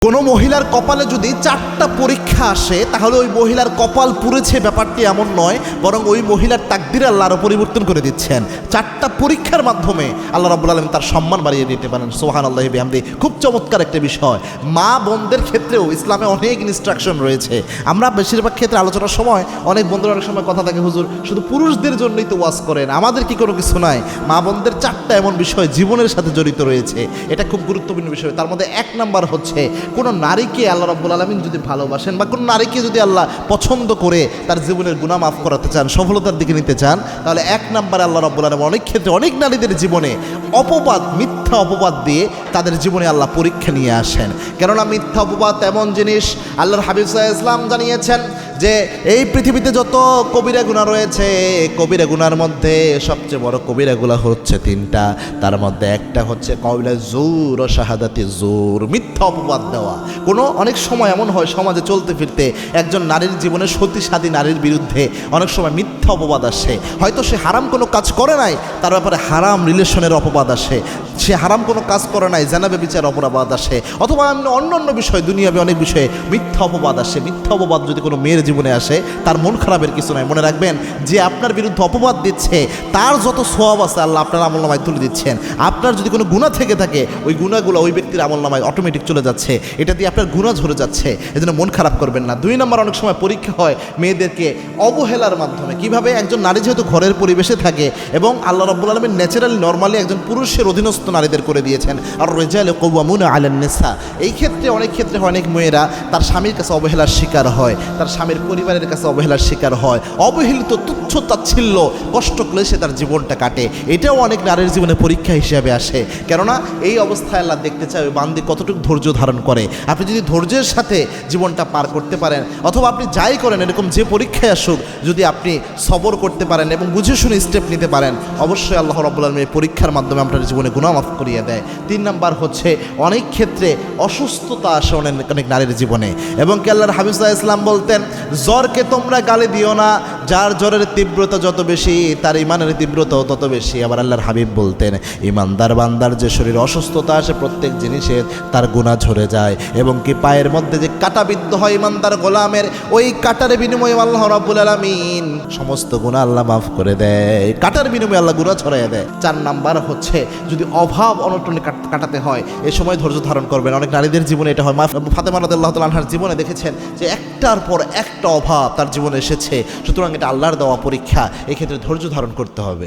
কোনো মহিলার কপালে যদি 4টা পরীক্ষা আসে তাহলে ওই মহিলার কপাল পুড়েছে ব্যাপারটি এমন নয়, বরং ওই মহিলার তাকদির আল্লাহ আরও পরিবর্তন করে দিচ্ছেন। 4টা পরীক্ষার মাধ্যমে আল্লাহ রাব্বুল আলামিন তার সম্মান বাড়িয়ে দিতে পারেন। সুবহানাল্লাহি বিহামদি। খুব চমৎকার একটা বিষয়। মা বোনদের ক্ষেত্রেও ইসলামে অনেক ইনস্ট্রাকশন রয়েছে। আমরা বেশিরভাগ ক্ষেত্রে আলোচনার সময় অনেক বন্ধুরা অনেক সময় কথা থাকে, হুজুর শুধু পুরুষদের জন্যই তো ওয়াজ করেন, আমাদের কি কোনো কিছু নাই? মা বোনদের 4টা এমন বিষয় জীবনের সাথে জড়িত রয়েছে, এটা খুব গুরুত্বপূর্ণ বিষয়। তার মধ্যে 1 নাম্বার হচ্ছে, কোনো নারীকে আল্লাহ রাব্বুল আলামিন যদি ভালোবাসেন বা কোনো নারীকে যদি আল্লাহ পছন্দ করে তার জীবনের গুনাহ মাফ করাতে চান, সফলতার দিকে নিতে চান, তাহলে 1 নম্বরে আল্লাহ রাব্বুল আলামিন অনেক ক্ষেত্রে অনেক নারীদের জীবনে অপবাদ, মিথ্যা অপবাদ দিয়ে তাদের জীবনে আল্লাহ পরীক্ষা নিয়ে আসেন। কেননা মিথ্যা অপবাদ এমন জিনিস, আল্লাহর হাবিব সাল্লাল্লাহু আলাইহি ওয়াসাল্লাম জানিয়েছেন যে এই পৃথিবীতে যত কবিরা গুনাহ রয়েছে, কবিরা গুনার মধ্যে সবচেয়ে বড় কবিরা গুনাহ হচ্ছে 3টা। তার মধ্যে একটা হচ্ছে কওলা জুর ও শাহাদাতি জুর, মিথ্যা অপবাদ দেওয়া। অনেক সময় এমন হয় সমাজে চলতে ফিরতে একজন নারীর জীবনে সতীসাধী নারীর বিরুদ্ধে অনেক সময় মিথ্যা অপবাদ আসে। হয়তো সে হারাম কোনো কাজ করে নাই, তার ব্যাপারে হারাম রিলেশনের অপবাদ আসে। সে হারাম কোনো কাজ করে নাই, জানা ব্যভিচার অপবাদ আসে, অথবা অন্য বিষয়, দুনিয়াবে অনেক বিষয়ে মিথ্যা অপবাদ আসে। মিথ্যা অপবাদ যদি কোনো মেয়ের জীবনে আসে, তার মন খারাপের কিছু নাই। মনে রাখবেন, যে আপনার বিরুদ্ধে অপবাদ দিচ্ছে তার যত সওয়াব আছে আল্লাহ আপনার আমলনামায় তুলে দিচ্ছেন। আপনার যদি কোনো গুনাহ থেকে থাকে, ওই গুনাহগুলো ওই ব্যক্তির আমলনামায় অটোমেটিক চলে যাচ্ছে, এটা দিয়ে আপনার গুনাহ ঝরে যাচ্ছে। এজন্য মন খারাপ করবেন না। 2 নম্বর, অনেক সময় পরীক্ষা হয় মেয়েদেরকে অবহেলার মাধ্যমে। কিভাবে? একজন নারী যেহেতু ঘরের পরিবেশে থাকে এবং আল্লাহ রাব্বুল আলামিন ন্যাচারালি নরমালি একজন পুরুষের অধীনস্থ নারীদের করে দিয়েছেন, আর রিজালু কাওয়ামুনা আলান নিসা। এই ক্ষেত্রে অনেক ক্ষেত্রে অনেক মেয়েরা তার স্বামীর কাছে অবহেলার শিকার হয়, তার স্বামীর পরিবারের কাছে অবহেলার শিকার হয়, অবহেলিত, তুচ্ছ তাচ্ছিল্য, কষ্ট ক্লেশে তার জীবনটা কাটে। এটাও অনেক নারীর জীবনে পরীক্ষা হিসেবে আসে। কেননা এই অবস্থায় আল্লাহ দেখতে চায় ওই বান্দি কতটুকু ধৈর্য ধারণ করে। আপনি যদি ধৈর্যের সাথে জীবনটা পার করতে পারেন, অথবা আপনি যাই করেন, এরকম যে পরীক্ষায় আসুক, যদি আপনি সবর করতে পারেন এবং বুঝে শুনে স্টেপ নিতে পারেন, অবশ্যই আল্লাহ রাব্বুল আলামিন এই পরীক্ষার মাধ্যমে আপনার জীবনে গুনাহ মাফ করিয়ে দেয়। 3 নাম্বার হচ্ছে, অনেক ক্ষেত্রে অসুস্থতা আসে অনেক নারীর জীবনে, এবং কি আল্লাহর হাবিব সাল্লাল্লাহু আলাইহি ওয়াসাল্লাম বলতেন, জ্বরকে তোমরা গালি দিও না, যার জ্বরের তীব্রতা যত বেশি তার ইমানের তীব্রতাও তত বেশি। আবার আল্লাহর হাবিব বলতেন, ইমানদার বান্দার যে শরীরে অসুস্থতা আসে, প্রত্যেক জিনিসের তার গুনাহ ঝরে যায়, এবং কি পায়ের মধ্যে যে কাঁটাবিদ্ধ হয় ইমানদার গোলামের, ওই কাঁটার বিনিময়ে আল্লাহ রাব্বুল আলামিন সমস্ত গুনাহ আল্লাহ মাফ করে দেয়। কাঁটার বিনিময়ে আল্লাহ গুনাহ ছড়াইয়া দেয়। 4 নাম্বার হচ্ছে, যদি অভাব অনটনে কাটাতে হয়, এই সময় ধৈর্য ধারণ করবেন। অনেক নারীদের জীবনে এটা হয়। মা ফাতেমা রাদিয়াল্লাহু তাআলা আনহার জীবনে দেখেছেন যে একটার পর একটা অভাব তার জীবনে এসেছে। সুতরাং এটা আল্লাহর দেওয়া পরীক্ষা, এক্ষেত্রে ধৈর্য ধারণ করতে হবে।